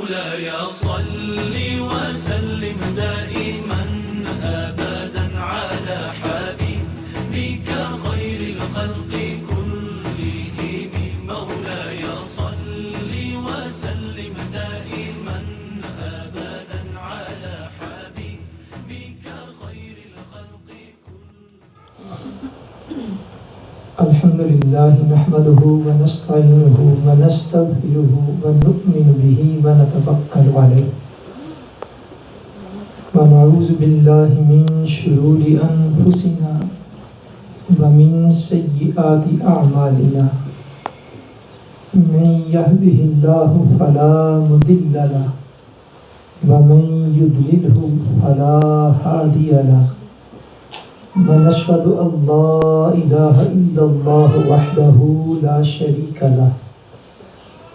مولاي صل وسلم دائما أبدا على حبيبك خير الخلق كلهم. مولاي صل وسلم دائما أبدا على حبيبك خير الخلق كلهم. الحمد لله نحمده ونستعينه ونستغفره ونؤمن به ونتوكل عليه ونعوذ بالله من شرور أنفسنا ومن سيئات أعمالنا من يهده الله فلا مضل له ومن يضلله فلا هادي له ونشهد أن لا إله إلا الله وحده لا شريك له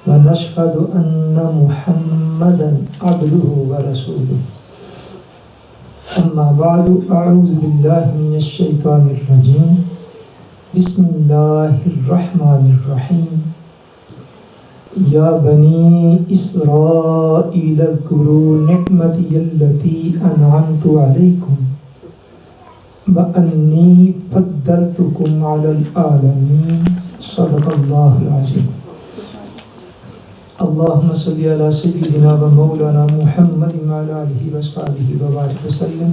ونشهد أن محمدا عبده ورسوله. أما بعد أعوذ بالله من الشيطان الرجيم. بسم الله الرحمن الرحيم. يا بني إسرائيل اذكروا نعمتي التي أنعمت عليكم وأني فضلتكم على العالمين. صدق الله العظيم. اللهم صل على سيدنا ومولانا محمد وعلى آله وصحبه وبارك وسلم.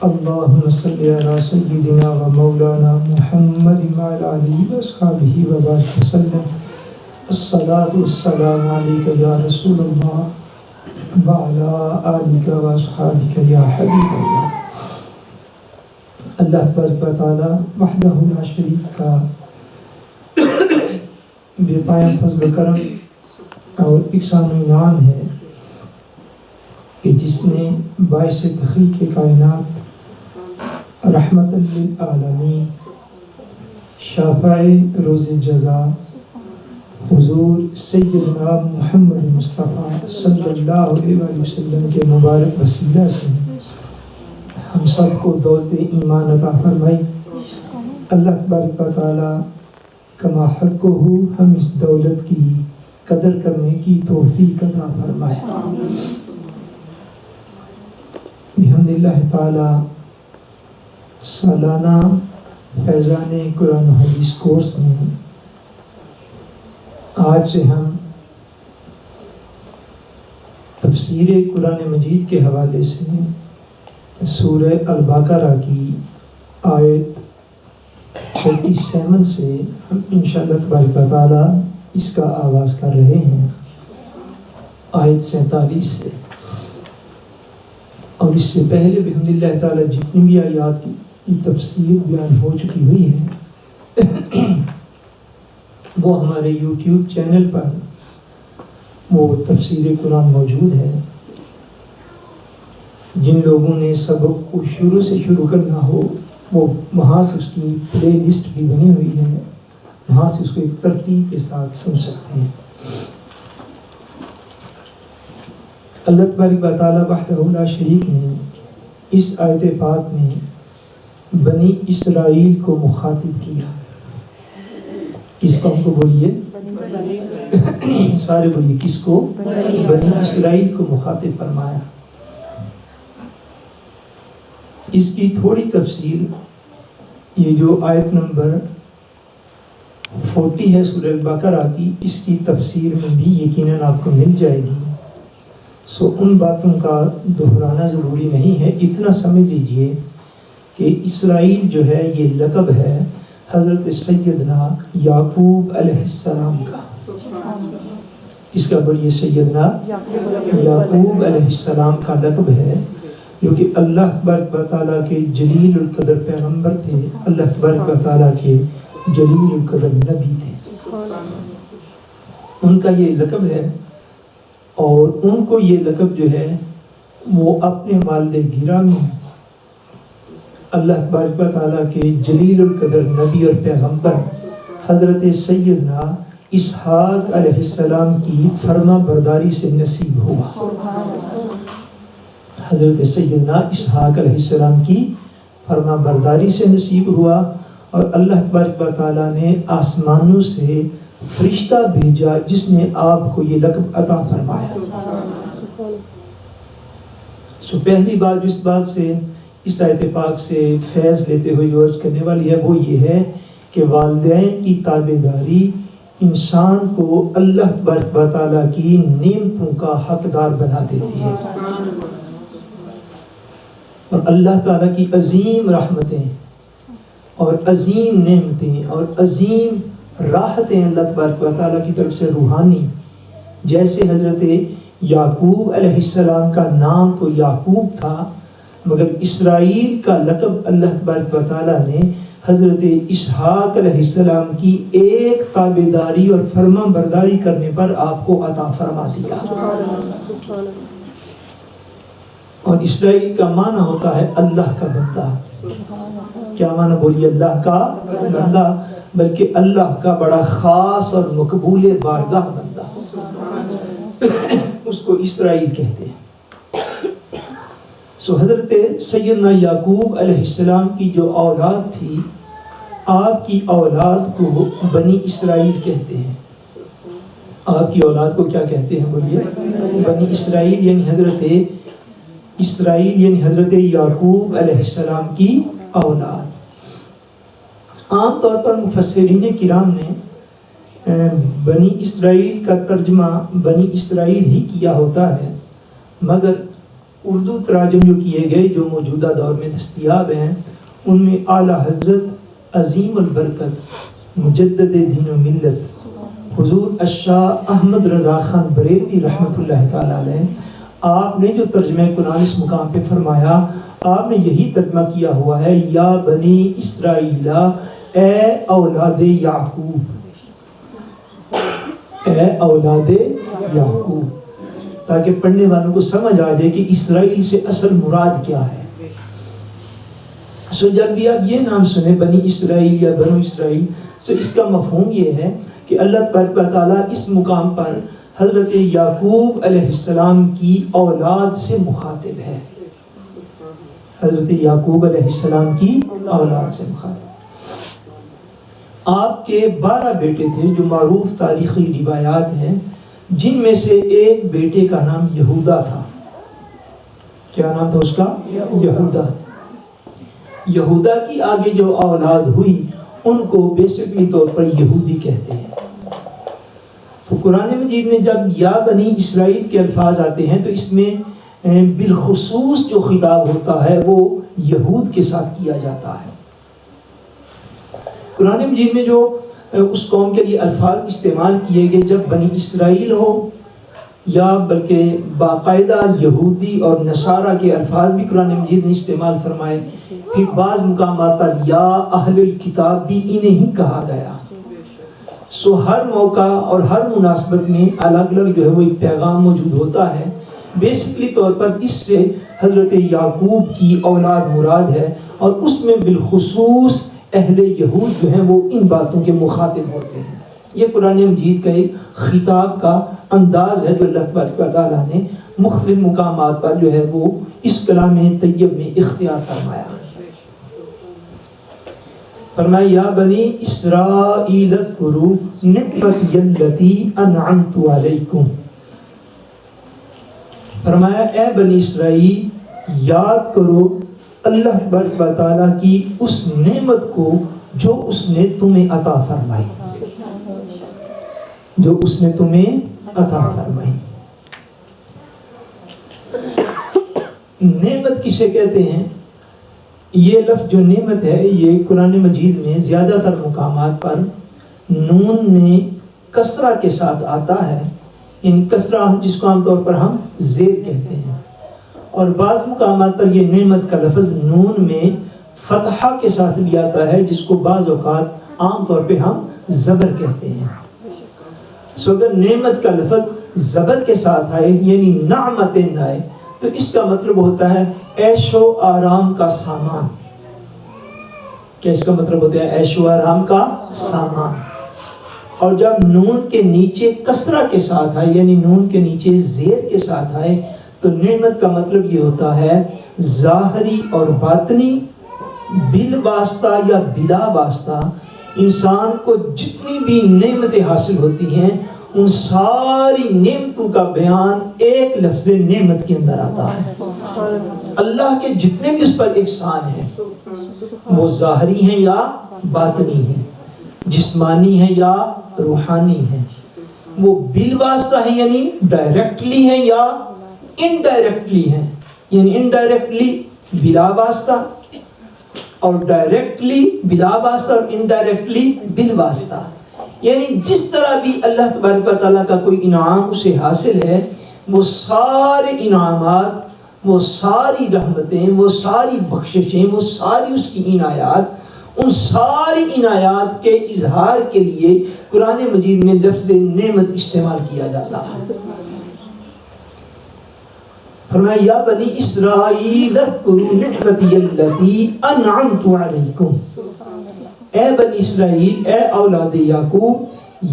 اللهم صل على سيدنا ومولانا محمد وعلى آله وصحبه وبارك وسلم. الصلاة والسلام عليك يا رسول الله وعلى آلك وصحبك يا حبيب الله. اللہ تبارک و تعالی وحدہ لا شریک کا بے پایہ فضل و کرم اور احسان و انعام ہے کہ جس نے باعث تخلیق کائنات رحمت للعالمین شافع روز جزا حضور سیدنا محمد مصطفیٰ صلی اللہ علیہ وسلم کے مبارک وسیلہ سے ہم سب کو دولت ایمان عطا فرمائی. اللہ تبارک و تعالی کما حقہ ہم اس دولت کی قدر کرنے کی توفیق عطا فرمائے. بحمد اللہ تعالی سالانہ فیضان قرآن و حدیث کورس میں آج سے ہم تفسیر قرآن مجید کے حوالے سے سورہ البقرہ کی آیت 47 سے ہم انشاءاللہ تبارک و تعالی اس کا آغاز کر رہے ہیں. آیت 47 سے. اور اس سے پہلے بحمداللہ تعالی جتنی بھی آیات کی تفسیر بیان ہو چکی ہوئی ہے وہ ہمارے یوٹیوب چینل پر وہ تفسیر قرآن موجود ہے. جن لوگوں نے سبق کو شروع سے شروع کرنا ہو وہ وہاں سے اس کی پلے لسٹ بھی بنی ہوئی ہے، وہاں سے اس کو ایک ترتیب کے ساتھ سن سکتے ہیں. اللہ تبارک و تعالی وحدہ لا شریک نے اس آیت پاک میں بنی اسرائیل کو مخاطب کیا. کس قوم کو بولیے؟ سارے بولیے کس کو؟ بنی اسرائیل کو مخاطب فرمایا. اس کی تھوڑی تفصیل یہ جو آیت نمبر 40 ہے سورہ البقرہ کی، اس کی تفسیر میں بھی یقیناً آپ کو مل جائے گی. سو ان باتوں کا دہرانا ضروری نہیں ہے. اتنا سمجھ لیجئے کہ اسرائیل جو ہے یہ لقب ہے حضرت سیدنا یعقوب علیہ السلام کا. اس کا بڑی سیدنا یعقوب علیہ السلام کا لقب ہے، جو کہ اللہ تبارک و تعالیٰ کے جلیل القدر پیغمبر تھے، اللہ تبارک و تعالیٰ کے جلیل القدر نبی تھے. ان کا یہ لقب ہے اور ان کو یہ لقب جو ہے وہ اپنے والد گرامی اللہ تبارک و تعالیٰ کے جلیل القدر نبی اور پیغمبر حضرت سیدنا اسحاق علیہ السلام کی فرما برداری سے نصیب ہوا. حضرت سیدنا اسحاق علیہ السلام کی فرما برداری سے نصیب ہوا اور اللہ تبارک و تعالیٰ نے آسمانوں سے فرشتہ بھیجا جس نے آپ کو یہ لقب عطا فرمایا۔ سو پہلی بات جس بات سے اس آیت پاک سے فیض لیتے ہوئے جو عرض کرنے والی ہے وہ یہ ہے کہ والدین کی تابعداری انسان کو اللہ تبارک و تعالیٰ کی نعمتوں کا حقدار بنا دیتی ہے، اور اللہ تعالیٰ کی عظیم رحمتیں اور عظیم نعمتیں اور عظیم راحتیں اللہ تبارک و تعالیٰ کی طرف سے روحانی، جیسے حضرت یعقوب علیہ السلام کا نام تو یعقوب تھا، مگر اسرائیل کا لقب اللہ تبارک و تعالیٰ نے حضرت اسحاق علیہ السلام کی ایک تابعداری اور فرما برداری کرنے پر آپ کو عطا فرما دیا۔ اور اسرائیل کا معنی ہوتا ہے اللہ کا بندہ۔ کیا معنی بولیے؟ اللہ کا بندہ، بلکہ اللہ کا بڑا خاص اور مقبول بارگاہ بندہ، اس کو اسرائیل کہتے ہیں۔ سو حضرت سیدنا یعقوب علیہ السلام کی جو اولاد تھی، آپ کی اولاد کو بنی اسرائیل کہتے ہیں۔ آپ کی اولاد کو کیا کہتے ہیں بولیے؟ بنی اسرائیل، یعنی حضرت اسرائیل یعنی حضرت یعقوب علیہ السلام کی اولاد۔ عام طور پر مفسرین کرام نے بنی اسرائیل کا ترجمہ بنی اسرائیل ہی کیا ہوتا ہے، مگر اردو تراجم جو کیے گئے جو موجودہ دور میں دستیاب ہیں ان میں اعلیٰ حضرت عظیم البرکت مجدد دین و ملت حضور الشاہ احمد رضا خان بریلوی رحمۃ اللہ تعالیٰ علیہ، آپ نے جو ترجمہ قرآن اس مقام پہ فرمایا، آپ نے یہی ترجمہ کیا ہوا ہے، یا بنی اسرائیل، اے اولاد یعقوب، اے اولاد یعقوب، تاکہ پڑھنے والوں کو سمجھ آ جائے کہ اسرائیل سے اصل مراد کیا ہے۔ سو جب بھی آپ یہ نام سنیں بنی اسرائیل یا بنو اسرائیل، سو اس کا مفہوم یہ ہے کہ اللہ تبارک و تعالیٰ اس مقام پر حضرت یعقوب علیہ السلام کی اولاد سے مخاطب ہے، حضرت یعقوب علیہ السلام کی اولاد سے مخاطب۔ آپ کے 12 بیٹے تھے جو معروف تاریخی روایات ہیں، جن میں سے ایک بیٹے کا نام یہودا تھا۔ کیا نام تھا اس کا؟ یہودا۔ یہودا کی آگے جو اولاد ہوئی ان کو بیسکلی طور پر یہودی کہتے ہیں۔ تو قرآن مجید میں جب یا بنی اسرائیل کے الفاظ آتے ہیں تو اس میں بالخصوص جو خطاب ہوتا ہے وہ یہود کے ساتھ کیا جاتا ہے۔ قرآن مجید میں جو اس قوم کے لیے الفاظ استعمال کیے گئے، جب بنی اسرائیل ہو یا بلکہ باقاعدہ یہودی اور نصارہ کے الفاظ بھی قرآن مجید نے استعمال فرمائے، پھر بعض مقامات پر یا اہل الکتاب بھی انہیں ہی کہا گیا۔ سو ہر موقع اور ہر مناسبت میں الگ الگ جو ہے وہ ایک پیغام موجود ہوتا ہے۔ بیسکلی طور پر اس سے حضرت یعقوب کی اولاد مراد ہے، اور اس میں بالخصوص اہل یہود جو ہیں وہ ان باتوں کے مخاطب ہوتے ہیں۔ یہ قرآن مجید کا ایک خطاب کا انداز ہے جو اللہ تبارک و تعالیٰ نے مختلف مقامات پر جو ہے وہ اس کلام طیب میں اختیار فرمایا۔ فرمایا یا بنی اسرائیل اذکروا نعمتی التی انعمت علیکم، فرمایا اے بنی اسرائیل یاد کرو اللہ تبارک و تعالیٰ کی اس نعمت کو جو اس نے تمہیں عطا فرمائی، جو اس نے تمہیں عطا فرمائی۔ نعمت کسے کہتے ہیں؟ یہ لفظ جو نعمت ہے یہ قرآن مجید میں زیادہ تر مقامات پر نون میں کسرہ کے ساتھ آتا ہے، ان کسرہ جس کو عام طور پر ہم زیر کہتے ہیں، اور بعض مقامات پر یہ نعمت کا لفظ نون میں فتحہ کے ساتھ بھی آتا ہے، جس کو بعض اوقات عام طور پہ ہم زبر کہتے ہیں۔ سو اگر نعمت کا لفظ زبر کے ساتھ آئے یعنی نعمتن آئے تو اس کا مطلب ہوتا ہے عیش و آرام کا سامان۔ کیا اس کا مطلب ہوتا ہے؟ عیش و آرام کا سامان۔ اور جب نون کے نیچے کسرہ کے ساتھ آئے یعنی نون کے نیچے زیر کے ساتھ آئے تو نعمت کا مطلب یہ ہوتا ہے ظاہری اور باطنی، بال واسطہ یا بلا واسطہ انسان کو جتنی بھی نعمتیں حاصل ہوتی ہیں ان ساری نعمتوں کا بیان ایک لفظ نعمت کے اندر آتا ہے. اللہ کے جتنے بھی اس پر احسان ہیں وہ ظاہری ہیں یا باطنی ہیں، جسمانی ہیں یا روحانی ہیں، وہ بالواسطہ ہیں یعنی ڈائریکٹلی ہیں یا انڈائریکٹلی ہیں. یعنی انڈائریکٹلی بلا واسطہ، اور ڈائریکٹلی بلا واسطہ، اور انڈائریکٹلی بالواسطہ. یعنی جس طرح بھی اللہ تبارک و تعالیٰ کا کوئی انعام اسے حاصل ہے، وہ سارے انعامات، وہ ساری رحمتیں، وہ ساری بخششیں، وہ ساری اس کی عنایات، ان ساری عنایات کے اظہار کے لیے قرآن مجید میں لفظ نعمت استعمال کیا جاتا ہے. فرمایا یا بنی اسرائیل اذکروا نعمتی التی انعمت علیکم. اے بنی اسرائیل، اے اولاد یعقوب،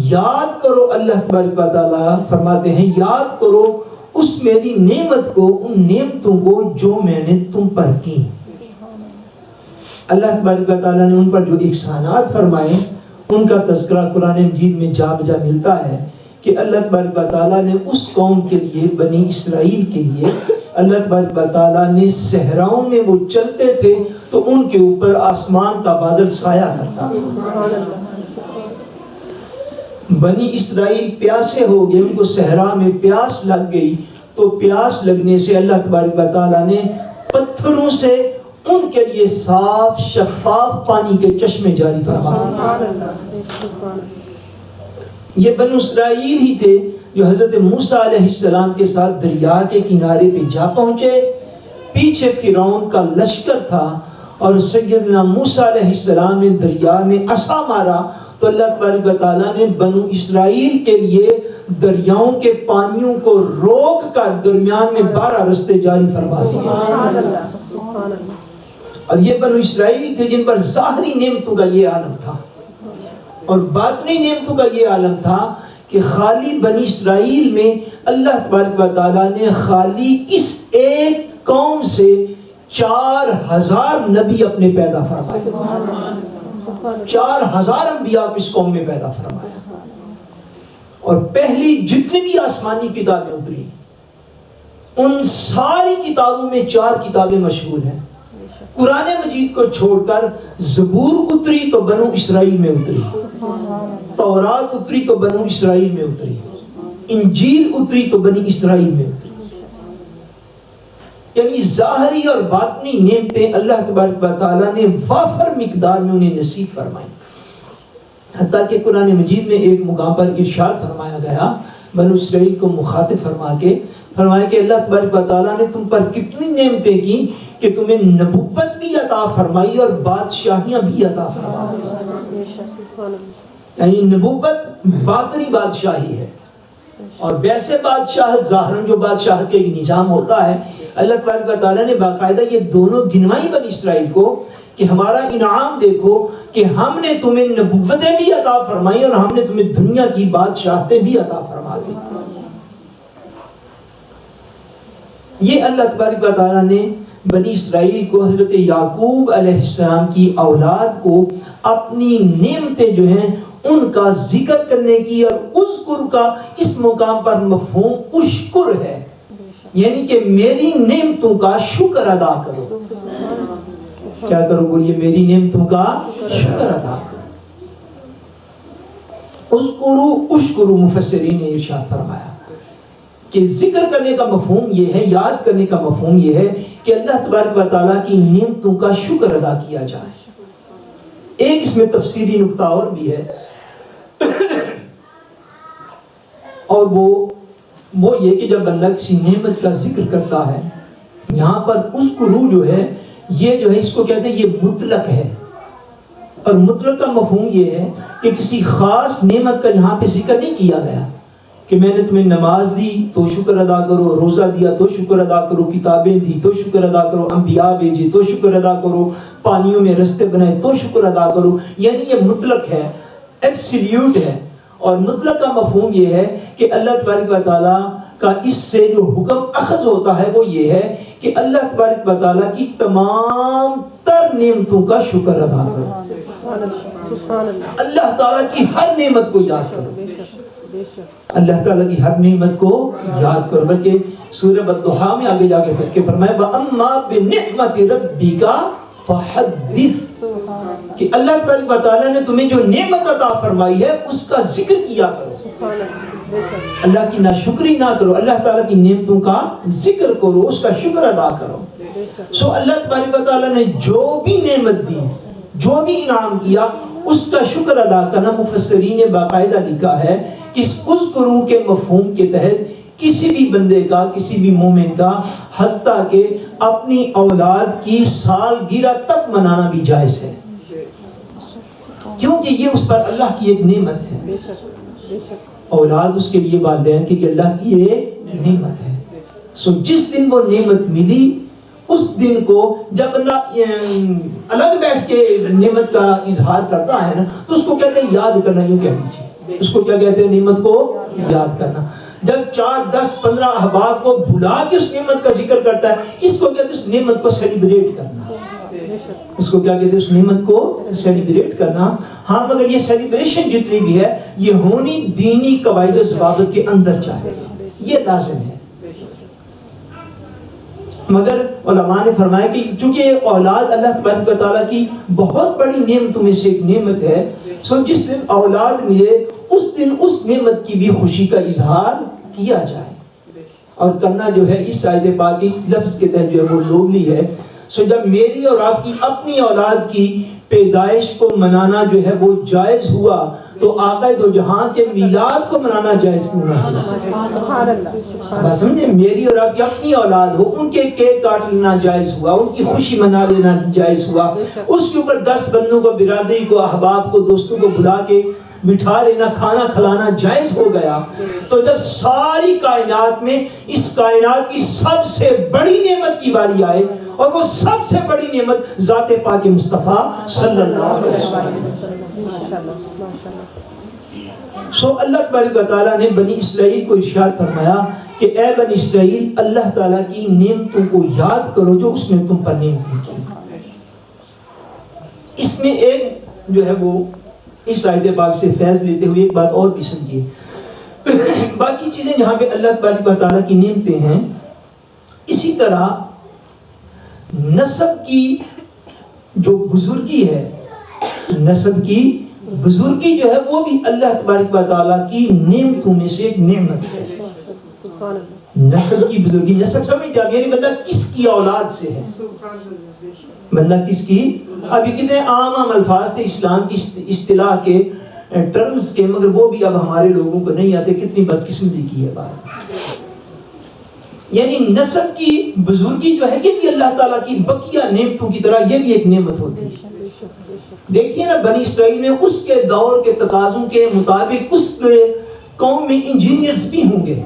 یاد کرو. اللہ تبارک و تعالیٰ فرماتے ہیں یاد کرو اس میری نعمت کو، ان نعمتوں کو جو میں نے تم پر کی. اللہ تبارک و تعالیٰ نے ان پر جو احسانات فرمائے ان کا تذکرہ قرآن مجید میں جا بجا ملتا ہے کہ اللہ تبارک و تعالیٰ نے اس قوم کے لیے، بنی اسرائیل کے لیے، اللہ تبارک و تعالیٰ نے صحراؤں میں وہ چلتے تھے تو ان کے اوپر آسمان کا بادل سایہ کرتا تھا. بنی اسرائیل پیاسے ہو گئے، ان کو صحرا میں پیاس لگ گئی، تو پیاس لگنے سے اللہ تبارک و تعالیٰ نے پتھروں سے ان کے لیے صاف شفاف پانی کے چشمے جاری فرمائے. یہ بنو اسرائیل ہی تھے جو حضرت موسیٰ علیہ السلام کے ساتھ دریا کے کنارے پہ جا پہنچے. پیچھے فرعون کا لشکر تھا اور سیدنا موسیٰ علیہ السلام نے دریا میں عصا مارا تو اللہ تبارک و تعالیٰ نے بنو اسرائیل کے لیے دریاؤں کے پانیوں کو روک کر درمیان میں 12 رستے جاری فرما دیے. اور یہ بنو اسرائیل تھے جن پر ظاہری نعمتوں کا یہ عالم تھا، اور باطنی نعمتوں کا یہ عالم تھا کہ خالی بنی اسرائیل میں اللہ تبارک و تعالیٰ نے خالی اس ایک قوم سے 4000 نبی اپنے پیدا فرمائے. 4000 انبیاء اس قوم میں پیدا فرمایا. اور پہلی جتنی بھی آسمانی کتابیں اتری ان ساری کتابوں میں 4 کتابیں مشہور ہیں. قرآن مجید کو چھوڑ کر زبور اتری تو بنو اسرائیل میں اتری، تورات اتری تو بنو اسرائیل میں اتری، انجیل اتری تو بنی اسرائیل میں اتری. یعنی ظاہری اور باطنی نعمتیں اللہ تبارک و تعالیٰ نے وافر مقدار میں انہیں نصیب فرمائی. حتیٰ کہ قرآن مجید میں ایک مقام پر ارشاد فرمایا گیا بنو اسرائیل کو مخاطب فرما کے فرمایا کہ اللہ تبارک و تعالیٰ نے تم پر کتنی نعمتیں کی کہ تمہیں نبوت بھی عطا فرمائی اور بادشاہیاں بھی عطا فرمائی. یعنی نبوت باطنی بادشاہی ہے، اور ویسے بادشاہت ظاہراً جو بادشاہت کا ایک نظام ہوتا ہے، اللہ تبارک و تعالیٰ نے باقاعدہ یہ دونوں گنوائی بنی اسرائیل کو کہ ہمارا انعام دیکھو کہ ہم نے تمہیں نبوتیں بھی عطا فرمائی اور ہم نے تمہیں دنیا کی بادشاہتیں بھی عطا فرما دی. یہ اللہ تبارک و تعالیٰ نے بنی اسرائیل کو، حضرت یعقوب علیہ السلام کی اولاد کو اپنی نعمتیں جو ہیں ان کا ذکر کرنے کی، اور اذکر کا اس مقام پر مفہوم اشکر ہے، یعنی کہ میری نعمتوں کا شکر ادا کرو. کیا کرو؟ بولیے میری نعمتوں کا شکر ادا کرو. اذکروا اشکروا، مفسرین نے ارشاد فرمایا کہ ذکر کرنے کا مفہوم یہ ہے، یاد کرنے کا مفہوم یہ ہے کہ اللہ تبارک و تعالیٰ کی نعمتوں کا شکر ادا کیا جائے. ایک اس میں تفسیری نکتہ اور بھی ہے، اور وہ یہ کہ جب بندہ کسی نعمت کا ذکر کرتا ہے، یہاں پر اذکروا جو ہے یہ جو ہے اس کو کہتے ہیں یہ مطلق ہے، اور مطلق کا مفہوم یہ ہے کہ کسی خاص نعمت کا یہاں پہ ذکر نہیں کیا گیا کہ میں نے تمہیں نماز دی تو شکر ادا کرو، روزہ دیا تو شکر ادا کرو، کتابیں دی تو شکر ادا کرو، انبیاء بھیجے تو شکر ادا کرو، پانیوں میں رستے بنائے تو شکر ادا کرو. یعنی یہ مطلق ہے، ایبسلیوٹ ہے. اور مطلق کا مفہوم یہ ہے کہ اللہ تبارک و تعالیٰ کا اس سے جو حکم اخذ ہوتا ہے وہ یہ ہے کہ اللہ تبارک و تعالیٰ کی تمام تر نعمتوں کا شکر ادا کرو. اللہ تعالیٰ کی ہر نعمت کو یاد کرو، اللہ تعالیٰ کی ہر نعمت کو یاد کرو. بلکہ سورہ الضحیٰ میں آگے جا کے پھر کے فرمایا وَأَمَّا بِنِعْمَةِ رَبِّكَ فَحَدِّثْ، کہ اللہ تبارک و تعالیٰ نے تمہیں جو نعمت عطا فرمائی ہے اس کا ذکر کیا کرو. اللہ کی ناشکری نہ کرو، اللہ تعالیٰ کی نعمتوں کا ذکر کرو، اس کا شکر ادا کرو. سو اللہ تبارک و تعالیٰ نے جو بھی نعمت دی، جو بھی انعام کیا، اس کا شکر ادا کرنا. مفسرین نے باقاعدہ لکھا ہے کہ اس اذکروا کے مفہوم کے تحت کسی بھی بندے کا، کسی بھی مومن کا، حتیٰ کہ اپنی اولاد کی سالگرہ تک منانا بھی جائز ہے، کیونکہ یہ اس پر اللہ کی ایک نعمت ہے. اولاد اس کے لیے والدین کی اللہ کی ایک نعمت ہے. سو جس دن وہ نعمت ملی اس دن کو جب بندہ الگ بیٹھ کے نعمت کا اظہار کرتا ہے نا تو اس کو کہتے ہیں یاد کرنا. یوں کہہ دیجیے اس کو کیا کہتے ہیں؟ نعمت کو یاد کرنا. جب 4 10 15 احباب کو بلا کے اس نعمت کا ذکر کرتا ہے اس کو کہتے ہیں اس نعمت کو سیلیبریٹ کرنا. اس کو کیا کہتے ہیں؟ اس نعمت کو سیلیبریٹ کرنا. ہاں مگر یہ سیلیبریشن جتنی بھی ہے یہ ہونی دینی قواعد و ضوابط کے اندر چاہیے، یہ لازم ہے. مگر علماء نے فرمایا کہ چونکہ اولاد اللہ تبارک و تعالیٰ کی بہت بڑی نعمتوں میں سے ایک نعمت ہے، سو جس دن اولاد ملے اس دن اس نعمت کی بھی خوشی کا اظہار کیا جائے اور کرنا جو ہے اس آیت پاک اس لفظ کے تحت جو ہے وہ لوبلی ہے. سو جب میری اور آپ کی اپنی اولاد کی پیدائش کو منانا جو ہے وہ جائز ہوا تو آقا دو جہاں کے میلاد کو منانا جائز کیوں نہ ہوا؟ بس سمجھے، میری اور آپ کی اپنی اولاد ہو ان کے کیک کاٹ لینا جائز ہوا، ان کی خوشی منا لینا جائز ہوا، اس کے اوپر 10 بندوں کو، برادری کو، احباب کو، دوستوں کو بلا کے بٹھا لینا، کھانا کھلانا جائز ہو گیا. تو جب ساری کائنات میں اس کائنات کی سب سے بڑی نعمت کی باری آئے اور وہ سب سے بڑی نعمت ذات پاک مصطفیٰ صلی اللہ علیہ وسلم. سو اللہ تبارک و تعالیٰ نے بنی اسرائیل کو ارشاد فرمایا کہ اے بنی اسرائیل اللہ تعالیٰ کی نعمتوں کو یاد کرو جو اس نے تم پر نعمتیں کی. اس میں ایک جو ہے وہ اس آیت پاک سے فیض لیتے ہوئے ایک بات اور بھی سمجھیے. باقی چیزیں جہاں پہ اللہ تبارک و تعالیٰ کی نعمتیں ہیں، اسی طرح نسب کی جو بزرگی ہے، نسب کی بزرگی جو ہے وہ بھی اللہ تبارک و تعالیٰ کی نعمتوں میں سے ایک نعمت ہے. نسب کی بزرگی، نسب سمجھ جا یعنی بندہ کس کی اولاد سے ہے، بندہ کس کی. ابھی کتنے عام الفاظ تھے اسلام کی اصطلاح کے ٹرمز کے، مگر وہ بھی اب ہمارے لوگوں کو نہیں آتے. کتنی بدقسمتی کی ہے بات. یعنی نسب کی بزرگی جو ہے یہ بھی اللہ تعالیٰ کی بقیہ نعمتوں کی طرح یہ بھی ایک نعمت ہوتی ہے. دیکھیے نا بنی اسرائیل میں اس کے دور کے تقاضوں کے مطابق اس قوم میں انجینئرز بھی ہوں گے.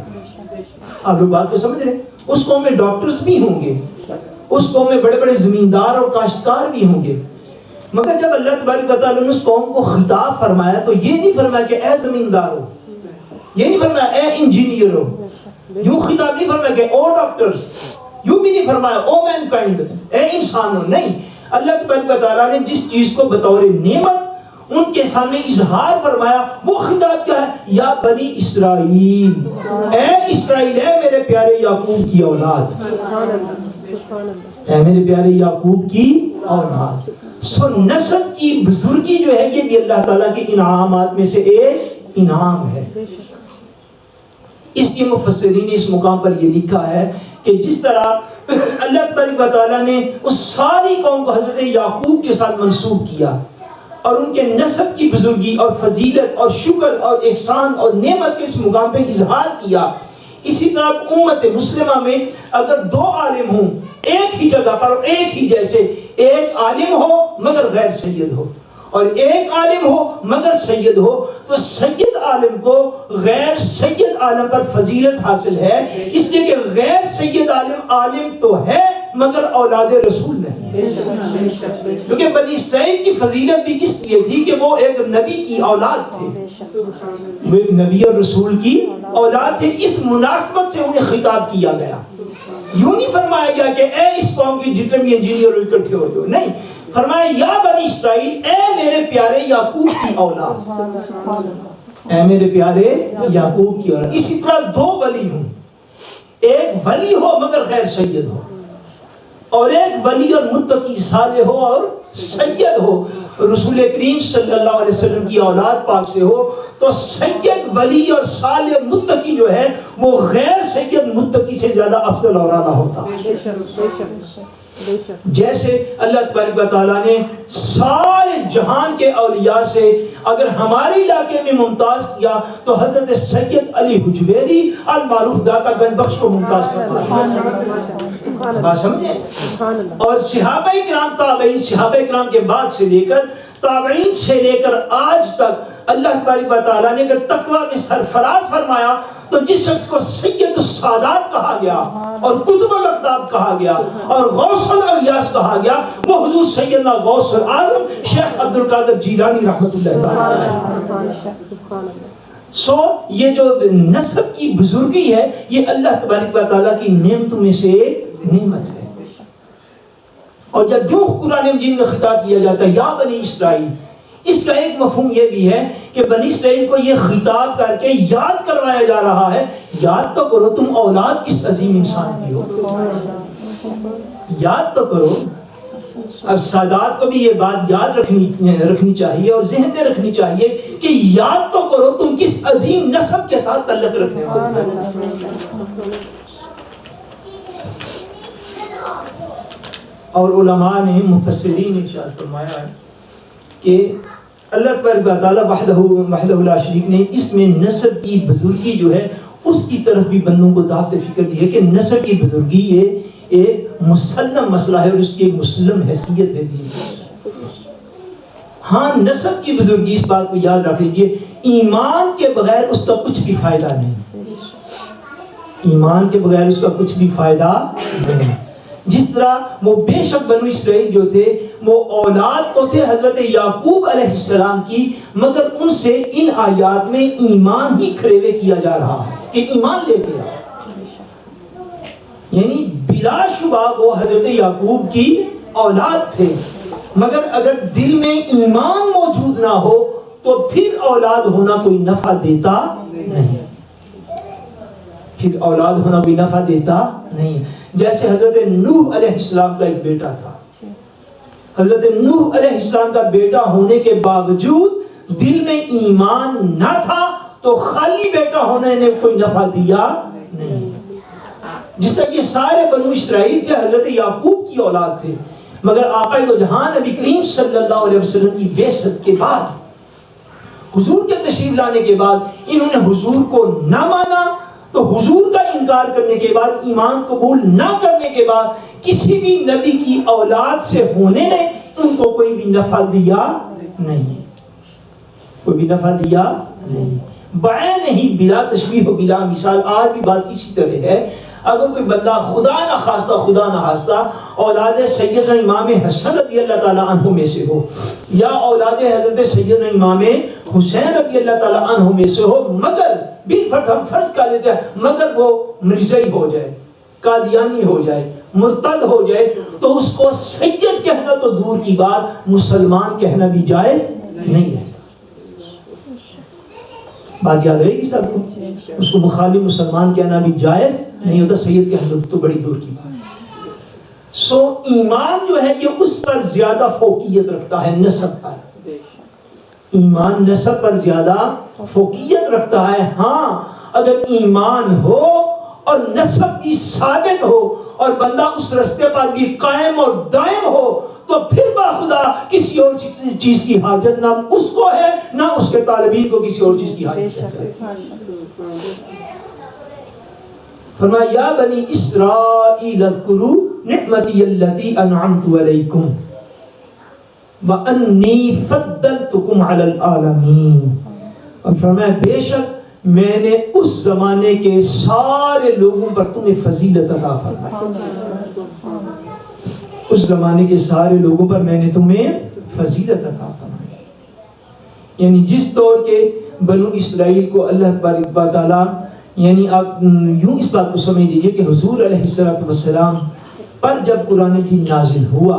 آپ لوگ بات کو سمجھ رہے ہیں؟ اس قوم میں ڈاکٹرز بھی ہوں گے، اس قوم میں بڑے بڑے زمیندار اور کاشتکار بھی ہوں گے. مگر جب اللہ تبارک و تعالیٰ نے اس قوم کو خطاب فرمایا تو یہ نہیں فرمایا کہ اے زمیندار ہو، یہ نہیں فرمایا اے انجینئر ہو، یوں خطاب نہیں فرمایا کہ او ڈاکٹرز، یوں بھی نہیں فرمایا او مین کائنڈ، اے انسانوں. نہیں، اللہ تبارک و تعالیٰ نے جس چیز کو بطور نعمت ان کے سامنے اظہار فرمایا وہ خطاب کیا ہے؟ یا بنی اسرائیل، اے اسرائیل، اے میرے پیارے یعقوب کی اولاد، اے میرے پیارے یعقوب کی اولاد. سو نسب کی بزرگی جو ہے یہ بھی اللہ تعالیٰ کے انعامات میں سے ایک انعام ہے. اس کی مفسرین نے اس مقام پر یہ لکھا ہے کہ جس طرح اللہ تبارک و تعالیٰ نے اس ساری قوم کو حضرت یعقوب کے ساتھ منسوب کیا اور ان کے نسب کی بزرگی اور فضیلت اور شکر اور احسان اور نعمت کے اس مقام پہ اظہار کیا، اسی طرح امت مسلمہ میں اگر 2 عالم ہوں ایک ہی جگہ پر ایک ہی جیسے، ایک عالم ہو مگر غیر سید ہو اور ایک عالم ہو مگر سید ہو، تو سید عالم کو غیر سید عالم پر فضیلت حاصل ہے، اس لیے کہ غیر سید عالم تو ہے مگر اولاد رسول نہیں ہے. کیونکہ بنی اسرائیل کی فضیلت بھی اس لیے تھی کہ وہ ایک نبی کی اولاد تھے، وہ ایک نبی اور رسول کی اولاد تھے. اس مناسبت سے انہیں خطاب کیا گیا. یوں نہیں فرمایا گیا کہ اے اس قوم کی جتنے بھی انجینئر اکٹھے ہو جو، نہیں، فرمایا یا بنی اسرائیل، اے میرے پیارے یعقوب کی اولاد، اے میرے پیارے یعقوب کی اولاد. اسی طرح دو ولی ہوں، ایک ولی ہو مگر غیر سید ہو، اور ایک ولی اور متقی صالح ہو اور سید ہو. رسول کریم صلی اللہ علیہ وسلم کی اولاد پاک سے ہو تو سید ولی اور صالح متقی جو ہے وہ غیر سید متقی سے زیادہ افضل اور اعلیٰ ہوتا ہے. جیسے اللہ تبارک و تعالیٰ نے سارے جہان کے اولیاء سے اگر ہمارے علاقے میں ممتاز کیا تو حضرت سید علی حجویری المعروف داتا گنج بخش کو ممتاز کرتا. بات سمجھے؟ اور صحابہ کرام تابعین، صحابہ کرام کے بعد سے لے کر تابعین سے لے کر آج تک اللہ تبارک و تعالیٰ نے اگر تقویٰ میں سرفراز فرمایا تو جس شخص کو سید السادات کہا گیا اور قطب الاقطاب کہا گیا اور غوث الالیاس کہا گیا وہ حضور سیدنا غوث العظم شیخ عبد القادر جیلانی رحمۃ اللہ تعالی. سو یہ جو نسب کی بزرگی ہے یہ اللہ تبارک و تعالیٰ کی نعمتوں میں سے ایک نعمت ہے. اور جب جو قرآن مجید میں خطاب کیا جاتا ہے یا بنی اسرائیل، اس کا ایک مفہوم یہ بھی ہے کہ بنی اسرائیل کو یہ خطاب کر کے یاد کروایا جا رہا ہے، یاد تو کرو تم اولاد کس عظیم انسان کی ہو، یاد تو کرو. اب سادات کو بھی یہ بات یاد رکھنی چاہیے اور ذہن میں رکھنی چاہیے کہ یاد تو کرو تم کس عظیم نسب کے ساتھ تعلق رکھنے والے ہو. اور علماء نے مفسرین نے ارشاد فرمایا ہے کہ اللہ تبارک و تعالیٰ وحدہ لا شریک نے اس میں نسب کی بزرگی جو ہے اس کی طرف بھی بندوں کو دعوت فکر دی ہے کہ نسب کی بزرگی یہ ایک مسلم مسئلہ ہے اور اس کی ایک مسلم حیثیت ہے دین کی. ہاں نسب کی بزرگی اس بات کو یاد رکھ لیجیے، ایمان کے بغیر اس کا کچھ بھی فائدہ نہیں، ایمان کے بغیر اس کا کچھ بھی فائدہ نہیں. جس طرح وہ بے شک بنو اسرائیل جو تھے وہ اولاد تو تھے حضرت یعقوب علیہ السلام کی، مگر ان سے ان آیات میں ایمان ہی کھڑے کیا جا رہا ہے کہ ایمان لے کے آؤ. یعنی بلا شبہ وہ حضرت یعقوب کی اولاد تھے، مگر اگر دل میں ایمان موجود نہ ہو تو پھر اولاد ہونا کوئی نفع دیتا نہیں، پھر اولاد ہونا کوئی نفع دیتا نہیں. جیسے حضرت نوح علیہ السلام کا ایک بیٹا تھا، حضرت نوح علیہ السلام کا بیٹا ہونے کے باوجود دل میں ایمان نہ تھا تو خالی بیٹا ہونے نے کوئی نفع دیا نہیں. جس طرح یہ سارے بنو اسرائیل تھے حضرت یعقوب کی اولاد تھے، مگر آقا دو جہان نبی کریم صلی اللہ علیہ وسلم کی بعثت کے بعد، حضور کے تشریف لانے کے بعد انہوں نے حضور کو نہ مانا تو حضور کا انکار کرنے کے بعد، ایمان قبول نہ کرنے کے بعد کسی بھی نبی کی اولاد سے ہونے نے ان کو کوئی بھی نفع دیا نہیں، کوئی بھی نفع دیا نہیں. بعین نہیں، بلا تشبیہ و بلا مثال. آج بھی بات اسی طرح ہے. اگر کوئی بندہ خدا نہ خواستہ اولاد سیدنا امام حسن رضی اللہ تعالیٰ عنہ میں سے ہو یا اولاد حضرت سیدنا امام حسین رضی اللہ تعالیٰ عنہ میں سے ہو، مگر بالفرض ہم فرض کر لیتے ہیں مگر وہ مرزائی ہو جائے، قادیانی ہو جائے، مرتد ہو جائے تو اس کو سید کہنا تو دور کی بات مسلمان کہنا بھی جائز نہیں ہے. بات یاد رہے گی سب کو، اس کو مخالف مسلمان کہنا بھی جائز نہیں ہوتا، سید کہنا تو بڑی دور کی بات. سو ایمان جو ہے یہ اس پر زیادہ فوقیت رکھتا ہے نسب پر، ایمان نسب پر زیادہ فوقیت رکھتا ہے. ہاں اگر ایمان ہو اور نسب بھی ثابت ہو اور بندہ اس رستے پر بھی قائم اور دائم ہو تو پھر باخدا کسی اور چیز کی حاجت نہ اس کو ہے نہ اس کے طالبین کو کسی اور چیز کی حاجت ہے. فرمایا یا بنی اسرائیل اذکروا نعمتی التی انعمت علیکم وانی فضلتکم علی العالمین. اور فرمایا بے شک میں نے اس زمانے کے سارے لوگوں پر تمہیں فضیلت عطا فرمائی، اس زمانے کے سارے لوگوں پر میں نے تمہیں فضیلت عطا فرمائی. یعنی جس طور کے بنو اسرائیل کو اللہ تبارک و تعالی، یعنی آپ یوں اس بات کو سمجھ لیجئے کہ حضور علیہ السلام پر جب قرآن کی نازل ہوا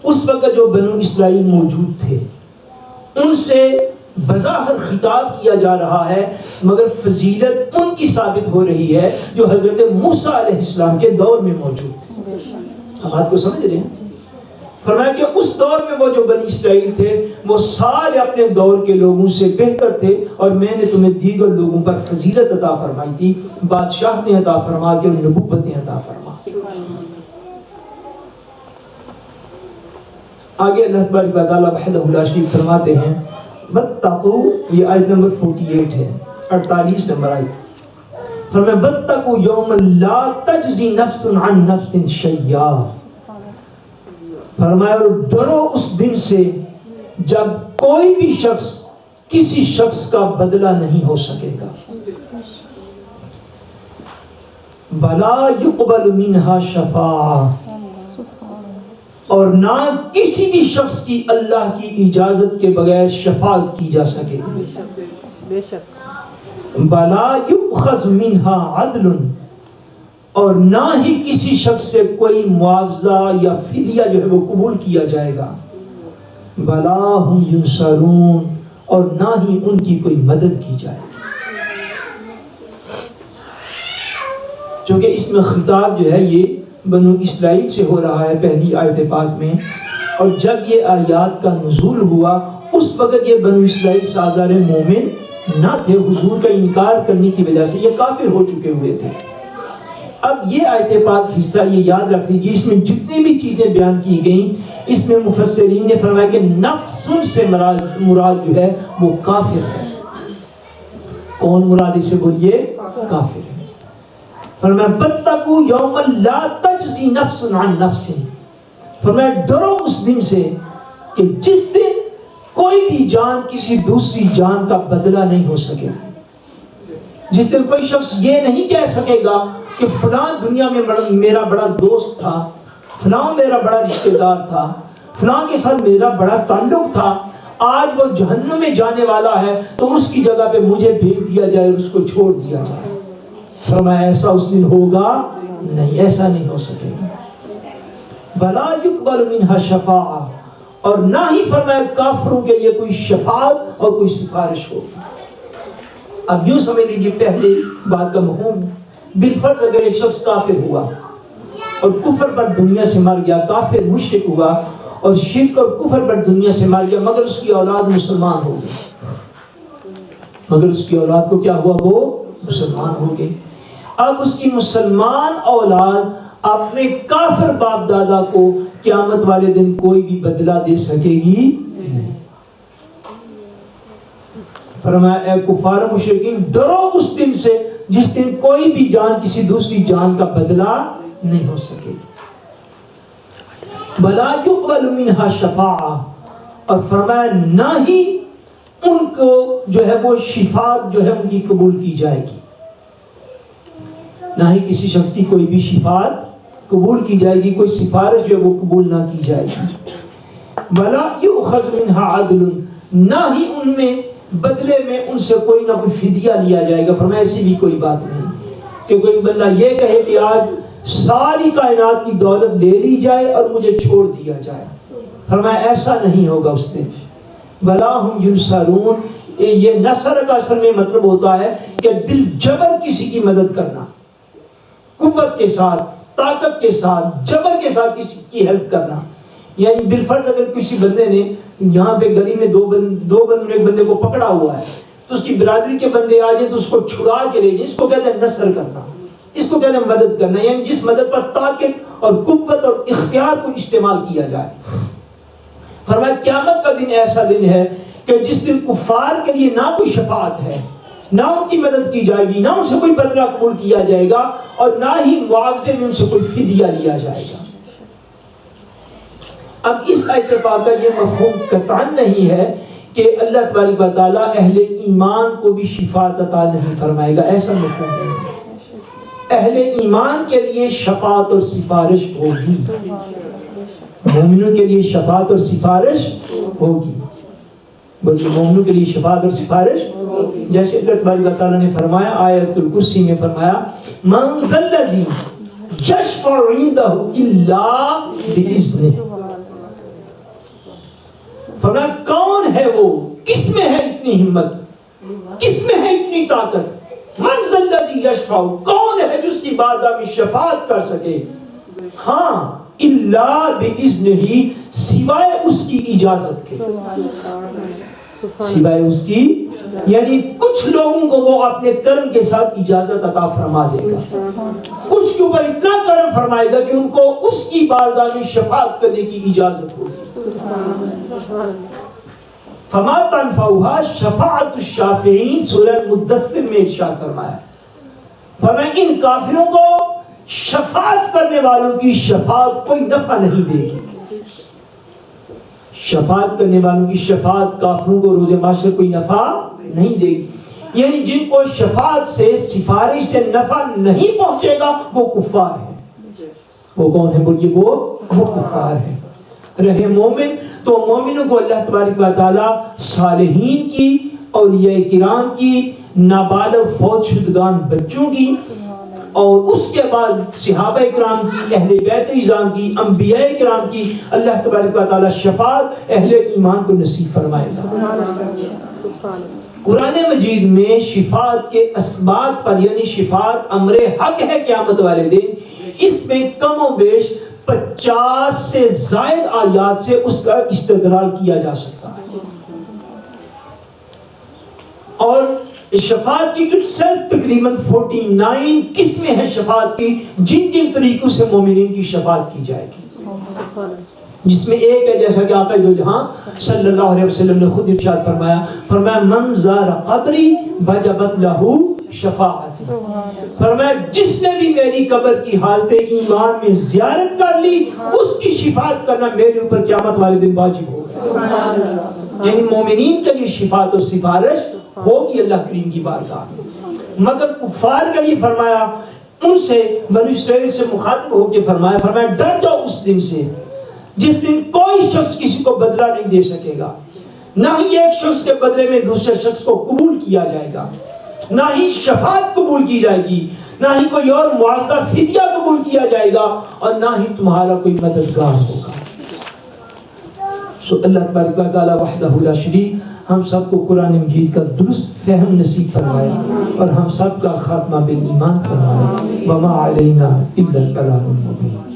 اس وقت جو بنو اسرائیل موجود تھے ان سے بظاہر خطاب کیا جا رہا ہے، مگر فضیلت ان کی ثابت ہو رہی ہے جو حضرت موسیٰ علیہ السلام کے دور میں موجود تھے۔ اب بات کو سمجھ رہے ہیں؟ فرمایا کہ اس دور میں وہ جو بنی اسرائیل تھے وہ سارے اپنے دور کے لوگوں سے بہتر تھے، اور میں نے تمہیں دیگر لوگوں پر فضیلت عطا فرمائی تھی، بادشاہتیں عطا فرما کے اور نبوتیں عطا فرما۔ آگے اللہ تبارک و تعالیٰ وحدہ لا شریک فرماتے ہیں وَاتَّقُوا، یہ آیت نمبر 48 ہے، 48 نمبر آیت۔ فرمایا وَاتَّقُوا يَوْمًا لَا تَجْزِي نَفْسٌ عَن نَفْسٍ شَيْئًا، فرمایا اور ڈرو اس دن سے جب کوئی بھی شخص کسی شخص کا بدلہ نہیں ہو سکے گا، وَلَا يُقْبَلُ مِنْهَا شَفَاعَةٌ، اور نہ کسی بھی شخص کی اللہ کی اجازت کے بغیر شفاعت کی جا سکے گی، وَلَا يُؤْخَذْ مِنْهَا عَدْلٌ، اور نہ ہی کسی شخص سے کوئی معاوضہ یا فدیہ جو ہے وہ قبول کیا جائے گا، وَلَا هُمْ يُنصَرُونَ، اور نہ ہی ان کی کوئی مدد کی جائے گی۔ چونکہ اس میں خطاب جو ہے یہ بنو اسرائیل سے ہو رہا ہے پہلی آیت پاک میں، اور جب یہ آیات کا نزول ہوا اس وقت یہ بنو اسرائیل سازگار مومن نہ تھے، حضور کا انکار کرنے کی وجہ سے یہ کافر ہو چکے ہوئے تھے۔ اب یہ آیت پاک حصہ یہ یاد رکھ لیجیے، اس میں جتنی بھی چیزیں بیان کی گئیں اس میں مفسرین نے فرمایا کہ نفس سے مراد جو ہے وہ کافر ہے۔ کون مراد اسے بولیے؟ کافر ہے۔ فرمایا وَاتَّقُوا يَوْمًا لَا تَجْزِي نَفْسٌ عَن نَفْسٍ، فرمایا ڈرو اس دن سے کہ جس دن کوئی بھی جان کسی دوسری جان کا بدلہ نہیں ہو سکے، جس دن کوئی شخص یہ نہیں کہہ سکے گا کہ فلاں دنیا میں میرا بڑا دوست تھا، فلاں میرا بڑا رشتہ دار تھا، فلاں کے ساتھ میرا بڑا تعلق تھا، آج وہ جہنم میں جانے والا ہے تو اس کی جگہ پہ مجھے بھیج دیا جائے اور اس کو چھوڑ دیا جائے۔ فرمایا ایسا اس دن ہوگا نہیں، ایسا نہیں ہو سکے گا۔ وَلَا يُقْبَلُ مِنْهَا شَفَاعَةٌ، اور نہ ہی فرمایا کافروں کے لیے کوئی شفاعت اور کوئی سفارش ہوگی۔ اب یوں سمجھ لیجیے پہلے بات کا مفہوم، بالفرض اگر ایک شخص کافر ہوا اور کفر پر دنیا سے مر گیا، کافر مشرک ہوا اور شرک اور کفر پر دنیا سے مر گیا، مگر اس کی اولاد مسلمان ہو گئی، مگر اس کی اولاد کو کیا ہوا؟ وہ مسلمان ہو گئی۔ اب اس کی مسلمان اولاد اپنے کافر باپ دادا کو قیامت والے دن کوئی بھی بدلہ دے سکے گی نہیں۔ فرمایا اے کفار مشرکین ڈرو اس دن سے جس دن کوئی بھی جان کسی دوسری جان کا بدلہ نہیں ہو سکے گی۔ وَلَا يُقْبَلُ مِنْهَا شَفَاعَةٌ، اور فرمایا نہ ہی ان کو جو ہے وہ شفاعت جو ہے ان کی قبول کی جائے گی، نہ ہی کسی شخص کی کوئی بھی شفاعت قبول کی جائے گی، کوئی سفارش جو ہے وہ قبول نہ کی جائے گی۔ وَلَا يُؤْخَذْ مِنْهَا عَدْلٌ، نہ ہی ان میں بدلے میں ان سے کوئی نہ کوئی فدیہ لیا جائے گا۔ فرمایا ایسی بھی کوئی بات نہیں کہ کوئی بندہ یہ کہے کہ آج ساری کائنات کی دولت لے لی جائے اور مجھے چھوڑ دیا جائے، فرمایا ایسا نہیں ہوگا اس دن۔ وَلَا هُمْ يُنصَرُونَ، یہ نصر کا اصل میں مطلب ہوتا ہے کہ بالجبر کسی کی مدد کرنا، قوت کے ساتھ، طاقت کے ساتھ، جبر کے ساتھ کسی کی ہیلپ کرنا۔ یعنی بالفرض اگر کسی بندے نے یہاں پہ گلی میں دو بندوں نے ایک بندے کو پکڑا ہوا ہے تو اس کی برادری کے بندے آ جائیں تو اس کو چھڑا کے لے جائیں، اس کو کہتے ہیں نصر کرنا، اس کو کہتے ہیں مدد کرنا، یعنی جس مدد پر طاقت اور قوت اور اختیار کو استعمال کیا جائے۔ فرمایا قیامت کا دن ایسا دن ہے کہ جس دن کفار کے لیے نہ کوئی شفاعت ہے، نہ ان کی مدد کی جائے گی، نہ ان سے کوئی بدلہ قبول کیا جائے گا، اور نہ ہی معاوضے میں ان سے کوئی فدیہ لیا جائے گا۔ اب اس آیت پاک کا یہ مفہوم قطعاً نہیں ہے کہ اللہ تبارک و تعالیٰ اہل ایمان کو بھی شفاعت عطا نہیں فرمائے گا، ایسا مفہوم نہیں ہے۔ اہل ایمان کے لیے شفاعت اور سفارش ہوگی، مومنوں کے لیے شفاعت اور سفارش ہوگی، بلکہ مومنوں کے لیے شفاعت اور سفارش ہوگی۔ جیسے اللہ تبارک و تعالیٰ نے فرمایا آیت الکرسی میں فرمایا من ذا الذی یشفع عنده الا باذنہ، فرمایا کون ہے وہ، کس میں ہے اتنی ہمت، کس میں ہے اتنی طاقت، من ذا الذی یشفع، کون ہے جس کی بارگاہ میں شفاعت کر سکے، ہاں الا باذنہ، سوائے اس کی اجازت کے، سوائے اس کی، یعنی کچھ لوگوں کو وہ اپنے کرم کے ساتھ اجازت عطا فرما دے گا، کچھ کے اوپر اتنا کرم فرمائے گا کہ ان کو اس کی بارگاہ میں شفاعت کرنے کی اجازت ہوگی۔ فما تنفعها شفاعت الشافعین، سورہ مدثر میں ارشاد فرمایا، فرمایا ان کافروں کو شفاعت کرنے والوں کی شفاعت کوئی نفع نہیں دے گی، شفاعت کرنے والوں کی شفاعت کافروں کو روز محشر کوئی نفع نہیں دے گی، یعنی جن کو شفاعت سے، سفارش سے نفع نہیں پہنچے گا وہ کفار ہیں۔ وہ کون ہے بولیے؟ وہ کفار ہیں۔ رہے مومن تو مومنوں کو اللہ تبارک و تعالی صالحین کی، اولیاء کرام کی، نابالغ فوت شدگان بچوں کی، اور اس کے بعد صحابہ کرام کی، اہل بیت اعظام کی، انبیاء کرام کی اللہ تبارک و تعالی شفاعت اہل ایمان کو نصیب فرمائے گا۔ قرآن مجید میں شفاعت کے اسباب پر، یعنی شفاعت امر حق ہے قیامت والے دن، اس میں کم و بیش 50 سے زائد آیات سے اس کا استدلال کیا جا سکتا ہے، اور شفاعت کی کچھ تقریباً 49 قسمیں ہیں شفاعت کی، جن جن طریقوں سے مومنین کی شفاعت کی جائے گی، جس میں ایک ہے جیسا کہ آقا دو جہاں صلی اللہ علیہ وسلم نے خود ارشاد فرمایا من زار قبری وجبت لہو شفاعت، فرمایا جس نے بھی میری قبر کی حالت ایمان میں زیارت کر لی، اس کی شفاعت کرنا میرے اوپر قیامت والے دن واجب ہوگا۔ یعنی مومنین کے لیے شفاعت اور سفارش ہوگی اللہ کریم کی بارگاہ میں، مگر کفار کے لیے فرمایا، ان سے بنی اسرائیل سے مخاطب ہو کے فرمایا ڈر جاؤ اس دن سے جس دن کوئی شخص کسی کو بدلہ نہیں دے سکے گا، نہ ہی ایک شخص کے بدلے میں دوسرے شخص کو قبول کیا جائے گا، نہ ہی شفاعت قبول کی جائے گی، نہ ہی کوئی اور معاوضہ فدیہ قبول کیا جائے گا، اور نہ ہی تمہارا کوئی مددگار ہوگا۔ سو اللہ تبارک و تعالی وحدہ لا شریک ہم سب کو قرآن مجید کا درست فہم نصیب فرمائے، اور ہم سب کا خاتمہ بالایمان فرمائے۔ وما علینا الا البلاغ المبین۔